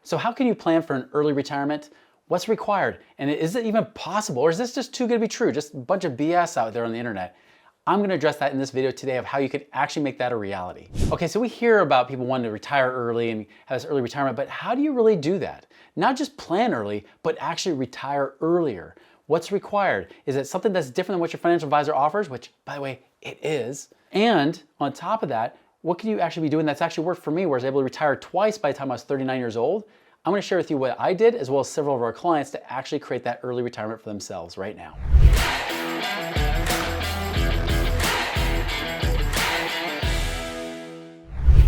So how can you plan for an early retirement? What's required? And is it even possible? Or is this just too good to be true? Just a bunch of BS out there on the internet? I'm gonna address that in this video today of how you could actually make that a reality. Okay, so we hear about people wanting to retire early and have this early retirement, but how do you really do that? Not just plan early, but actually retire earlier. What's required? Is it something that's different than what your financial advisor offers? Which, by the way, it is. And on top of that, what can you actually be doing that's actually worked for me, where I was able to retire twice by the time I was 39 years old? I'm gonna share with you what I did, as well as several of our clients, to actually create that early retirement for themselves right now.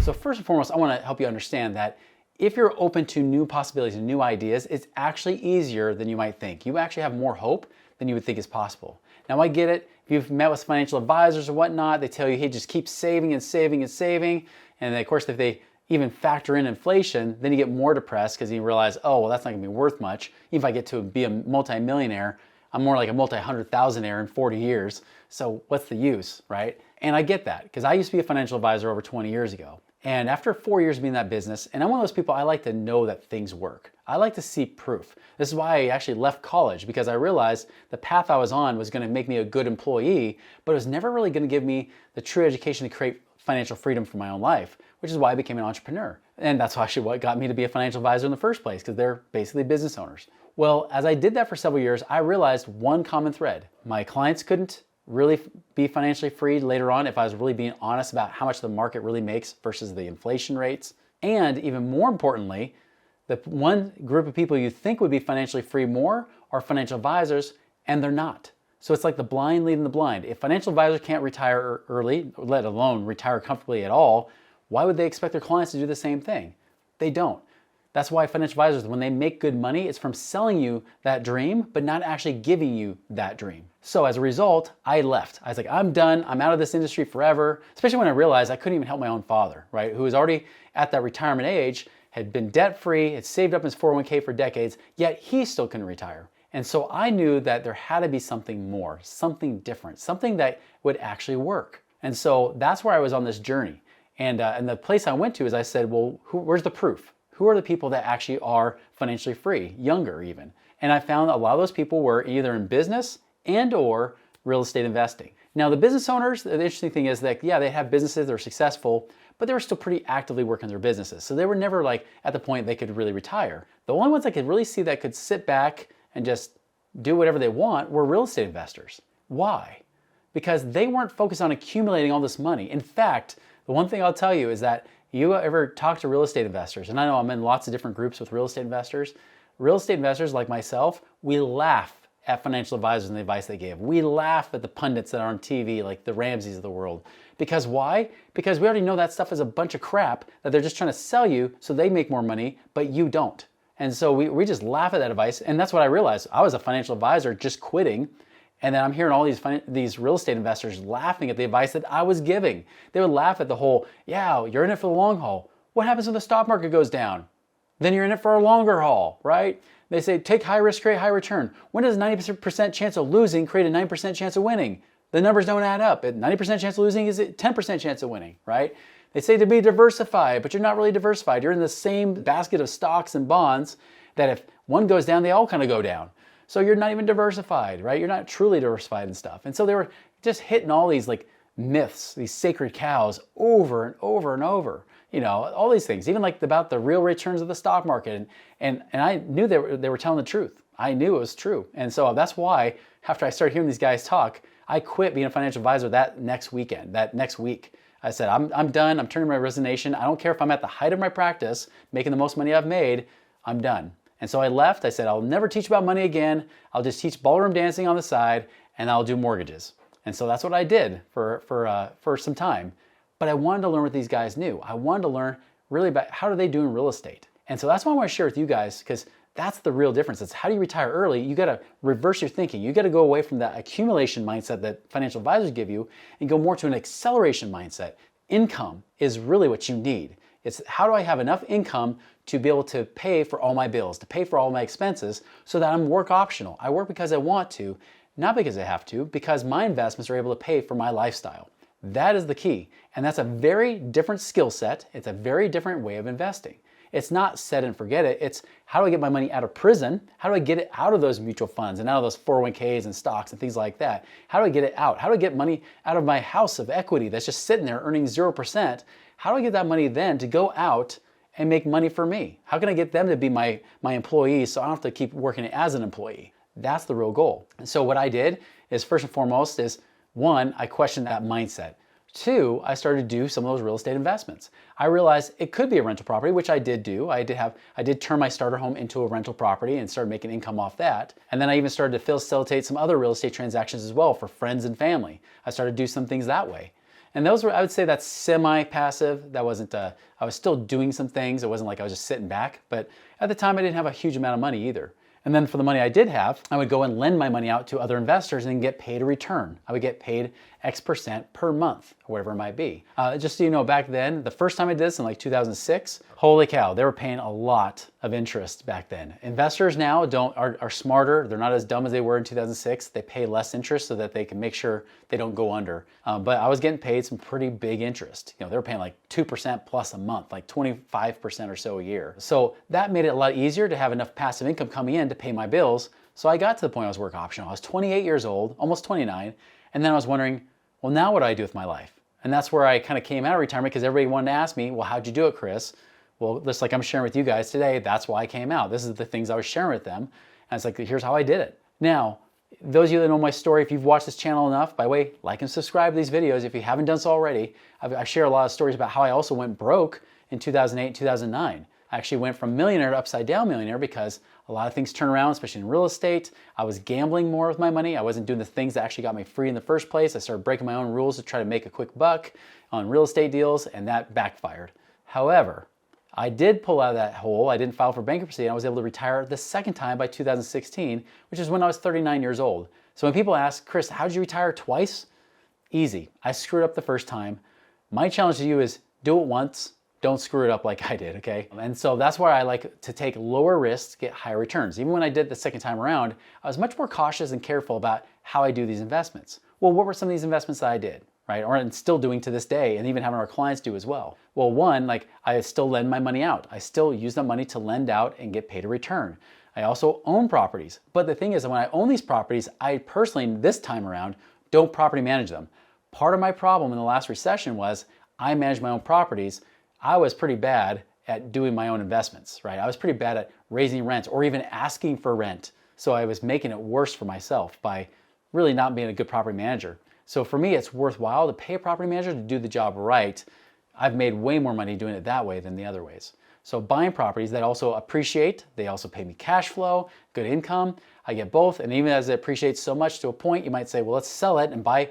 So first and foremost, I wanna help you understand that if you're open to new possibilities and new ideas, it's actually easier than you might think. You actually have more hope than you would think is possible. Now I get it, if you've met with financial advisors or whatnot, they tell you, hey, just keep saving and saving and saving. And then of course, if they even factor in inflation, then you get more depressed because you realize, oh, well, that's not gonna be worth much. Even if I get to be a multi-millionaire, I'm more like a multi-hundred-thousandaire in 40 years. So what's the use, right? And I get that, because I used to be a financial advisor over 20 years ago. And after 4 years of being in that business, and I'm one of those people, I like to know that things work. I like to see proof. This is why I actually left college, because I realized the path I was on was gonna make me a good employee, but it was never really gonna give me the true education to create financial freedom for my own life, which is why I became an entrepreneur. And that's actually what got me to be a financial advisor in the first place, because they're basically business owners. Well, as I did that for several years, I realized one common thread. My clients couldn't really be financially free later on if I was really being honest about how much the market really makes versus the inflation rates. And even more importantly, the one group of people you think would be financially free more are financial advisors, and they're not. So it's like the blind leading the blind. If financial advisors can't retire early, let alone retire comfortably at all, why would they expect their clients to do the same thing? They don't. That's why financial advisors, when they make good money, it's from selling you that dream, but not actually giving you that dream. So as a result, I left. I was like, I'm done. I'm out of this industry forever. Especially when I realized I couldn't even help my own father, right? Who was already at that retirement age, had been debt-free, had saved up his 401k for decades, yet he still couldn't retire. And so I knew that there had to be something more, something different, something that would actually work. And so that's where I was on this journey. And the place I went to is I said, well, where's the proof? Who are the people that actually are financially free, younger even? And I found a lot of those people were either in business and or real estate investing. Now the business owners, the interesting thing is that, yeah, they have businesses, they're successful, but they were still pretty actively working their businesses. So they were never like at the point they could really retire. The only ones I could really see that could sit back and just do whatever they want were real estate investors. Why? Because they weren't focused on accumulating all this money. In fact, the one thing I'll tell you is that you ever talk to real estate investors, and I know I'm in lots of different groups with real estate investors like myself, we laugh at financial advisors and the advice they give. We laugh at the pundits that are on TV, like the Ramseys of the world. Because why? Because we already know that stuff is a bunch of crap that they're just trying to sell you so they make more money, but you don't. And so we just laugh at that advice, and that's what I realized. I was a financial advisor just quitting, and then I'm hearing all these real estate investors laughing at the advice that I was giving. They would laugh at the whole, yeah, you're in it for the long haul. What happens when the stock market goes down? Then you're in it for a longer haul, right? They say, take high risk, create high return. When does 90% chance of losing create a 9% chance of winning? The numbers don't add up. 90% chance of losing is a 10% chance of winning, right? They say to be diversified, but you're not really diversified. You're in the same basket of stocks and bonds that if one goes down, they all kind of go down. So you're not even diversified, right? You're not truly diversified and stuff. And so they were just hitting all these like myths, these sacred cows over and over and over. You know, all these things, even like about the real returns of the stock market. And I knew they were telling the truth. I knew it was true. And so that's why after I started hearing these guys talk, I quit being a financial advisor that next week. I said, I'm done. I'm turning my resignation. I don't care if I'm at the height of my practice, making the most money I've made. I'm done. And so I left. I said, I'll never teach about money again. I'll just teach ballroom dancing on the side, and I'll do mortgages. And so that's what I did for some time. But I wanted to learn what these guys knew. I wanted to learn really about how do they do in real estate. And so that's what I want to share with you guys, because that's the real difference. It's how do you retire early? You got to reverse your thinking. You got to go away from that accumulation mindset that financial advisors give you and go more to an acceleration mindset. Income is really what you need. It's how do I have enough income to be able to pay for all my bills, to pay for all my expenses so that I'm work optional. I work because I want to, not because I have to, because my investments are able to pay for my lifestyle. That is the key. And that's a very different skill set. It's a very different way of investing. It's not set and forget it. It's how do I get my money out of prison? How do I get it out of those mutual funds and out of those 401ks and stocks and things like that? How do I get it out? How do I get money out of my house of equity that's just sitting there earning 0%? How do I get that money then to go out and make money for me? How can I get them to be my employees so I don't have to keep working as an employee? That's the real goal. And so what I did is, first and foremost, is one, I questioned that mindset. Two, I started to do some of those real estate investments. I realized it could be a rental property, which I did do. I did turn my starter home into a rental property and started making income off that. And then I even started to facilitate some other real estate transactions as well for friends and family. I started to do some things that way. And those were, I would say that's semi-passive. That wasn't, I was still doing some things. It wasn't like I was just sitting back, but at the time I didn't have a huge amount of money either. And then for the money I did have, I would go and lend my money out to other investors and get paid a return. I would get paid X% per month, or whatever it might be. Just so you know, back then, the first time I did this in like 2006, holy cow, they were paying a lot of interest back then. Investors now are smarter. They're not as dumb as they were in 2006. They pay less interest so that they can make sure they don't go under. But I was getting paid some pretty big interest. You know, they were paying like 2% plus a month, like 25% or so a year. So that made it a lot easier to have enough passive income coming in to pay my bills. So I got to the point I was work optional. I was 28 years old, almost 29. And then I was wondering, well, now what do I do with my life? And that's where I kind of came out of retirement, because everybody wanted to ask me, well, how'd you do it, Chris? Well, just like I'm sharing with you guys today, that's why I came out. This is the things I was sharing with them. And it's like, here's how I did it. Now, those of you that know my story, if you've watched this channel enough, by the way, like and subscribe to these videos. If you haven't done so already, I share a lot of stories about how I also went broke in 2008, 2009. I actually went from millionaire to upside down millionaire because a lot of things turn around, especially in real estate. I was gambling more with my money. I wasn't doing the things that actually got me free in the first place. I started breaking my own rules to try to make a quick buck on real estate deals, and that backfired. However, I did pull out of that hole. I didn't file for bankruptcy, and I was able to retire the second time by 2016, which is when I was 39 years old. So when people ask, Chris, how did you retire twice? Easy. I screwed up the first time. My challenge to you is do it once. Don't screw it up like I did, okay? And so that's why I like to take lower risks, get higher returns. Even when I did the second time around, I was much more cautious and careful about how I do these investments. Well, what were some of these investments that I did, right? Or I'm still doing to this day, and even having our clients do as well. Well, one, like I still lend my money out. I still use that money to lend out and get paid a return. I also own properties. But the thing is that when I own these properties, I personally, this time around, don't property manage them. Part of my problem in the last recession was I managed my own properties. I was pretty bad at doing my own investments, right? I was pretty bad at raising rent or even asking for rent. So I was making it worse for myself by really not being a good property manager. So for me, it's worthwhile to pay a property manager to do the job right. I've made way more money doing it that way than the other ways. So buying properties that also appreciate, they also pay me cash flow, good income. I get both. And even as it appreciates so much to a point, you might say, well, let's sell it and buy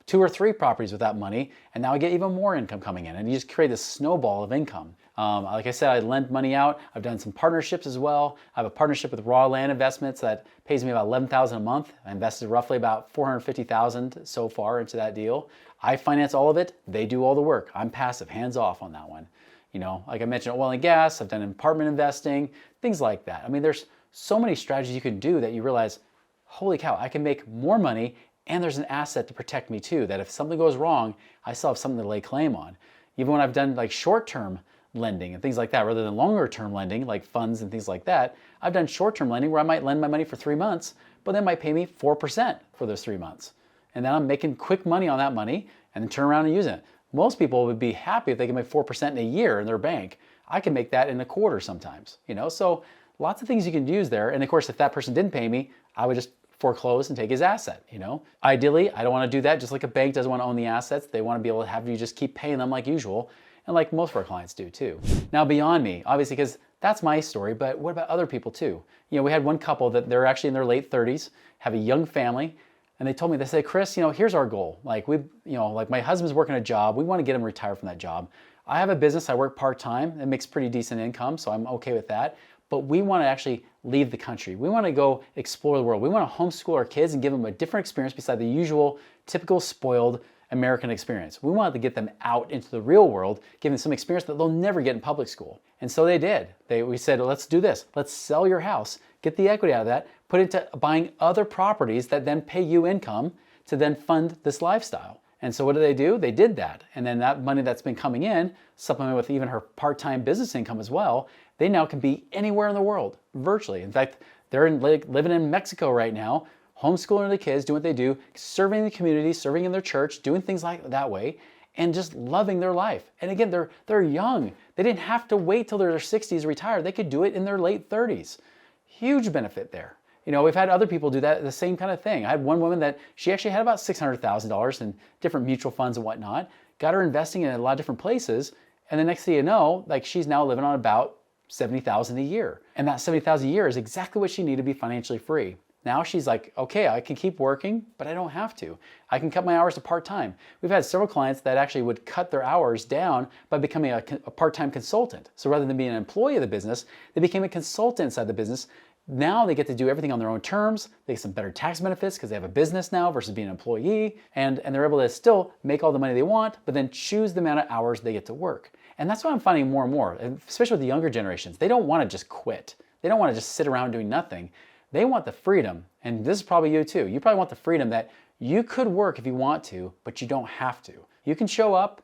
2 or 3 properties with that money, and now I get even more income coming in, and you just create this snowball of income. Like I said, I lend money out. I've done some partnerships as well. I have a partnership with Raw Land Investments that pays me about $11,000 a month. I invested roughly about $450,000 so far into that deal. I finance all of it. They do all the work. I'm passive, hands off on that one. You know, like I mentioned, oil and gas. I've done apartment investing, things like that. I mean, there's so many strategies you can do that you realize, holy cow, I can make more money. And there's an asset to protect me too, that if something goes wrong, I still have something to lay claim on. Even when I've done like short-term lending and things like that, rather than longer-term lending, like funds and things like that, I've done short-term lending where I might lend my money for 3 months, but they might pay me 4% for those 3 months. And then I'm making quick money on that money and then turn around and use it. Most people would be happy if they can make 4% in a year in their bank. I can make that in a quarter sometimes, you know? So lots of things you can use there. And of course, if that person didn't pay me, I would just foreclose and take his asset, you know? Ideally, I don't want to do that, just like a bank doesn't want to own the assets. They want to be able to have you just keep paying them like usual, and like most of our clients do too. Now beyond me, obviously, because that's my story, but what about other people too? You know, we had one couple that they're actually in their late 30s, have a young family, and they told me, they said, Chris, you know, here's our goal. Like like my husband's working a job, we want to get him retired from that job. I have a business, I work part-time, it makes pretty decent income, so I'm okay with that. But we want to actually leave the country. We want to go explore the world. We want to homeschool our kids and give them a different experience beside the usual, typical, spoiled American experience. We wanted to get them out into the real world, give them some experience that they'll never get in public school. And so they did. We said, well, let's do this. Let's sell your house, get the equity out of that, put it into buying other properties that then pay you income to then fund this lifestyle. And so what do? They did that. And then that money that's been coming in, supplemented with even her part-time business income as well, they now can be anywhere in the world, virtually. In fact, they're living in Mexico right now, homeschooling the kids, doing what they do, serving the community, serving in their church, doing things like that way, and just loving their life. And again, they're young. They didn't have to wait till their 60s to retire. They could do it in their late 30s. Huge benefit there. You know, we've had other people do that, the same kind of thing. I had one woman that she actually had about $600,000 in different mutual funds and whatnot, got her investing in a lot of different places, and the next thing you know, like she's now living on about $70,000 a year. And that $70,000 a year is exactly what she needed to be financially free. Now she's like, okay, I can keep working, but I don't have to. I can cut my hours to part-time. We've had several clients that actually would cut their hours down by becoming a part-time consultant. So rather than being an employee of the business, they became a consultant inside the business. Now they get to do everything on their own terms. They get some better tax benefits because they have a business now versus being an employee. And they're able to still make all the money they want, but then choose the amount of hours they get to work. And that's what I'm finding more and more, especially with the younger generations. They don't want to just quit. They don't want to just sit around doing nothing. They want the freedom, and this is probably you too. You probably want the freedom that you could work if you want to, but you don't have to. You can show up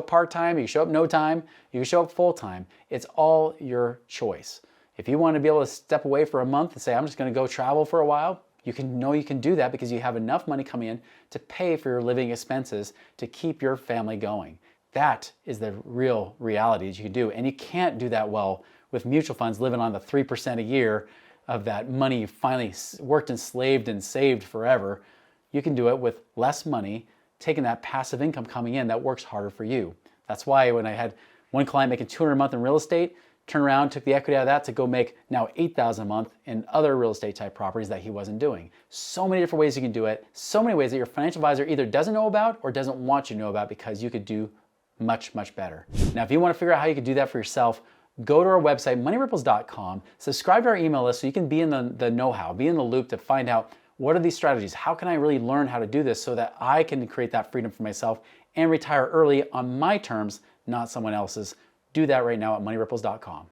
part-time, you can show up no time, you can show up full-time. It's all your choice. If you want to be able to step away for a month and say, I'm just going to go travel for a while, you can do that because you have enough money coming in to pay for your living expenses to keep your family going. That is the real reality that you can do. And you can't do that well with mutual funds living on the 3% a year of that money you finally worked and slaved and saved forever. You can do it with less money, taking that passive income coming in that works harder for you. That's why when I had one client making $200 a month in real estate, turned around, took the equity out of that to go make now $8,000 a month in other real estate type properties that he wasn't doing. So many different ways you can do it. So many ways that your financial advisor either doesn't know about or doesn't want you to know about because you could do much, much better. Now, if you want to figure out how you could do that for yourself, go to our website, moneyripples.com, subscribe to our email list so you can be in the know-how, be in the loop to find out what are these strategies, how can I really learn how to do this so that I can create that freedom for myself and retire early on my terms, not someone else's. Do that right now at moneyripples.com.